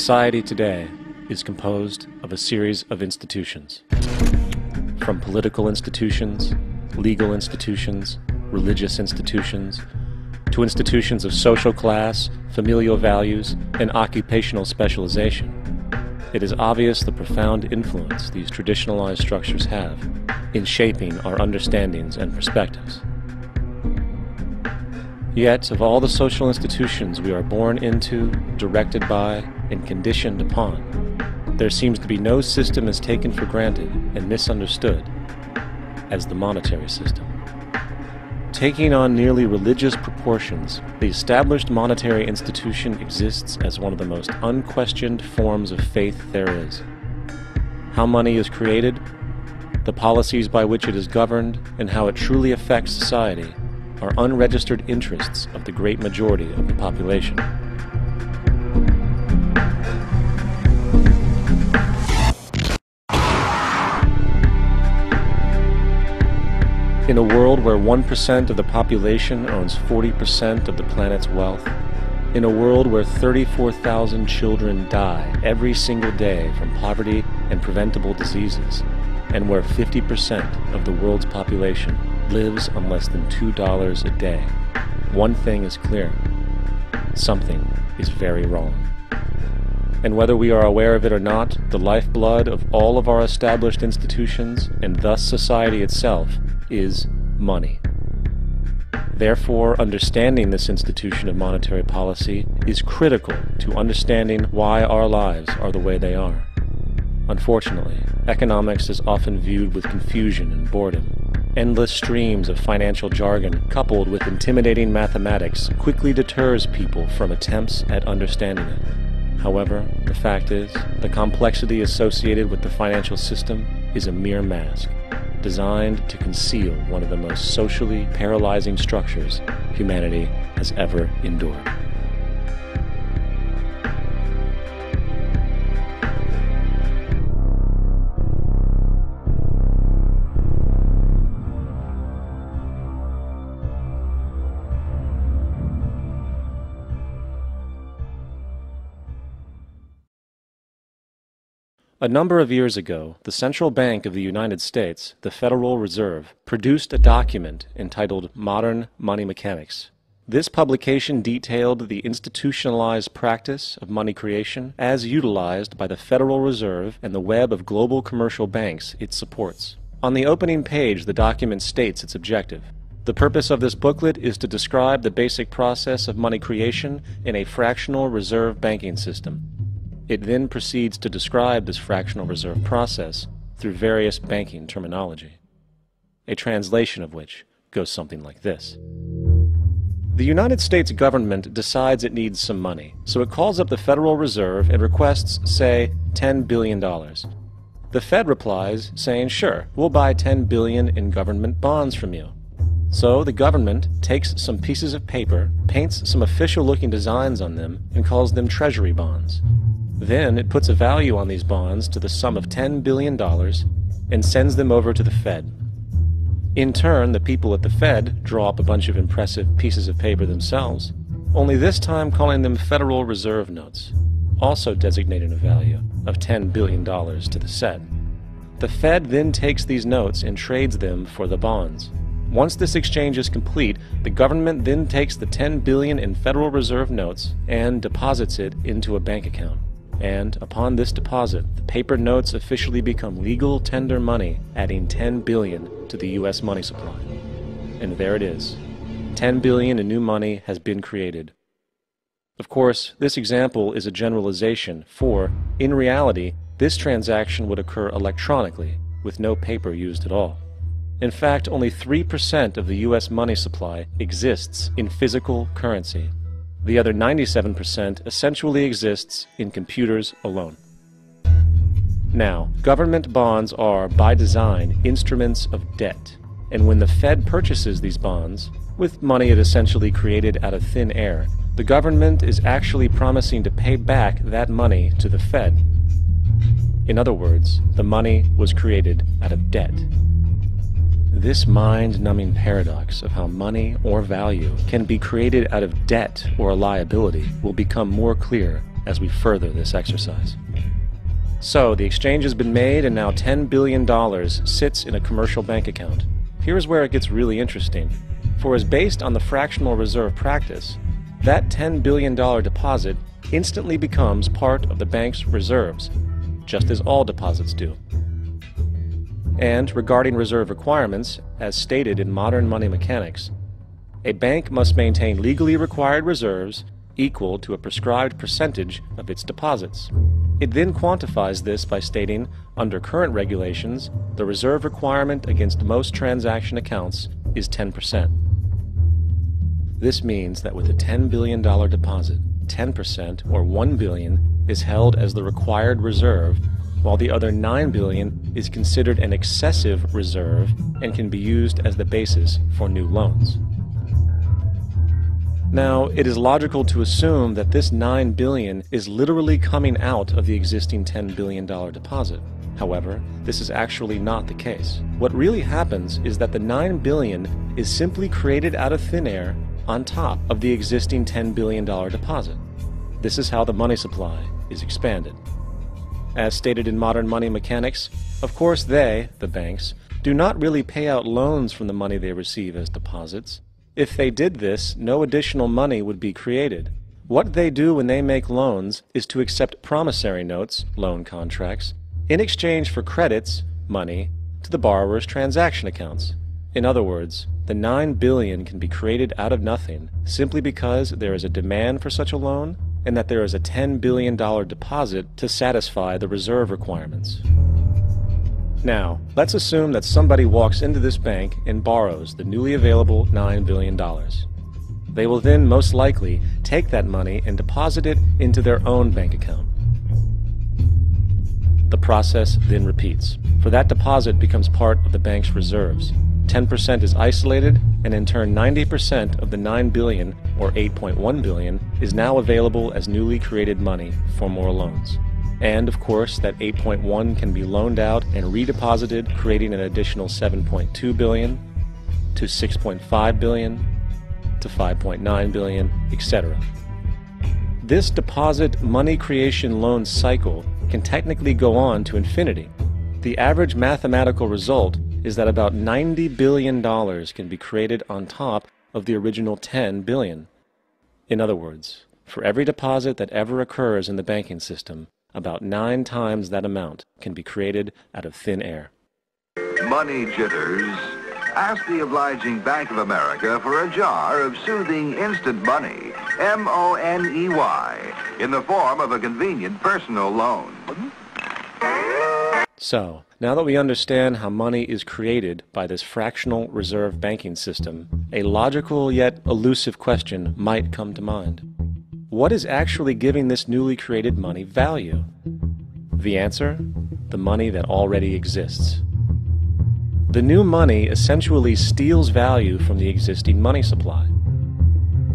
Society today is composed of a series of institutions. From political institutions, legal institutions, religious institutions, to institutions of social class, familial values, and occupational specialization. It is obvious the profound influence these traditionalized structures have in shaping our understandings and perspectives. Yet, of all the social institutions we are born into, directed by, and conditioned upon, there seems to be no system as taken for granted and misunderstood as the monetary system. Taking on nearly religious proportions, the established monetary institution exists as one of the most unquestioned forms of faith there is. How money is created, the policies by which it is governed, and how it truly affects society are unregistered interests of the great majority of the population. In a world where 1% of the population owns 40% of the planet's wealth, in a world where 34,000 children die every single day from poverty and preventable diseases, and where 50% of the world's population lives on less than $2 a day, one thing is clear: something is very wrong. And whether we are aware of it or not, the lifeblood of all of our established institutions, and thus society itself, is money. Therefore, understanding this institution of monetary policy is critical to understanding why our lives are the way they are. Unfortunately, economics is often viewed with confusion and boredom. Endless streams of financial jargon, coupled with intimidating mathematics, quickly deters people from attempts at understanding it. However, the fact is, the complexity associated with the financial system is a mere mask, designed to conceal one of the most socially paralyzing structures humanity has ever endured. A number of years ago, the Central Bank of the United States, the Federal Reserve, produced a document entitled Modern Money Mechanics. This publication detailed the institutionalized practice of money creation as utilized by the Federal Reserve and the web of global commercial banks it supports. On the opening page, the document states its objective. The purpose of this booklet is to describe the basic process of money creation in a fractional reserve banking system. It then proceeds to describe this fractional reserve process through various banking terminology, a translation of which goes something like this. The United States government decides it needs some money, so it calls up the Federal Reserve and requests, say, $10 billion. The Fed replies, saying, sure, we'll buy $10 billion in government bonds from you. So the government takes some pieces of paper, paints some official-looking designs on them, and calls them treasury bonds. Then it puts a value on these bonds to the sum of $10 billion and sends them over to the Fed. In turn, the people at the Fed draw up a bunch of impressive pieces of paper themselves, only this time calling them Federal Reserve notes, also designating a value of $10 billion to the Fed. The Fed then takes these notes and trades them for the bonds. Once this exchange is complete, the government then takes the $10 billion in Federal Reserve notes and deposits it into a bank account. And upon this deposit, the paper notes officially become legal tender money, adding $10 billion to the U.S. money supply. And there it is. $10 billion in new money has been created. Of course, this example is a generalization, for, in reality, this transaction would occur electronically, with no paper used at all. In fact, only 3% of the U.S. money supply exists in physical currency. The other 97% essentially exists in computers alone. Now, government bonds are, by design, instruments of debt, and when the Fed purchases these bonds, with money it essentially created out of thin air, the government is actually promising to pay back that money to the Fed. In other words, the money was created out of debt. This mind-numbing paradox of how money or value can be created out of debt or a liability will become more clear as we further this exercise. So, the exchange has been made and now $10 billion sits in a commercial bank account. Here's where it gets really interesting. For as based on the fractional reserve practice, that $10 billion deposit instantly becomes part of the bank's reserves, just as all deposits do. And regarding reserve requirements, as stated in modern money mechanics, a bank must maintain legally required reserves equal to a prescribed percentage of its deposits. It then quantifies this by stating, under current regulations, the reserve requirement against most transaction accounts is 10%. This means that with a $10 billion deposit, 10% or $1 billion is held as the required reserve, while the other $9 billion is considered an excessive reserve and can be used as the basis for new loans. Now, it is logical to assume that this $9 billion is literally coming out of the existing $10 billion deposit. However, this is actually not the case. What really happens is that the $9 billion is simply created out of thin air on top of the existing $10 billion deposit. This is how the money supply is expanded. As stated in modern money mechanics, of course they, the banks, do not really pay out loans from the money they receive as deposits. If they did this, no additional money would be created. What they do when they make loans is to accept promissory notes, loan contracts, in exchange for credits, money, to the borrower's transaction accounts. In other words, the $9 billion can be created out of nothing simply because there is a demand for such a loan and that there is a $10 billion deposit to satisfy the reserve requirements. Now, let's assume that somebody walks into this bank and borrows the newly available $9 billion. They will then most likely take that money and deposit it into their own bank account. The process then repeats, for that deposit becomes part of the bank's reserves. 10% is isolated, and in turn 90% of the $9 billion, or $8.1 billion, is now available as newly created money for more loans. And, of course, that 8.1 can be loaned out and redeposited, creating an additional 7.2 billion, to 6.5 billion, to 5.9 billion, etc. This deposit money creation loan cycle can technically go on to infinity. The average mathematical result is that about $90 billion can be created on top of the original $10 billion. In other words, for every deposit that ever occurs in the banking system, about 9 times that amount can be created out of thin air. Money jitters? Ask the obliging Bank of America for a jar of soothing instant money, M-O-N-E-Y, in the form of a convenient personal loan. So, now that we understand how money is created by this fractional reserve banking system, a logical yet elusive question might come to mind. What is actually giving this newly created money value? The answer? The money that already exists. The new money essentially steals value from the existing money supply.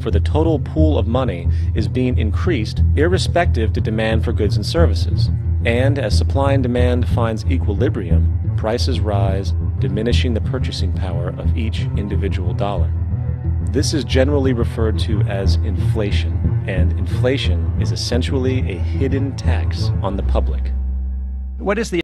For the total pool of money is being increased irrespective to demand for goods and services. And as supply and demand finds equilibrium, prices rise, diminishing the purchasing power of each individual dollar. This is generally referred to as inflation, and inflation is essentially a hidden tax on the public. What is the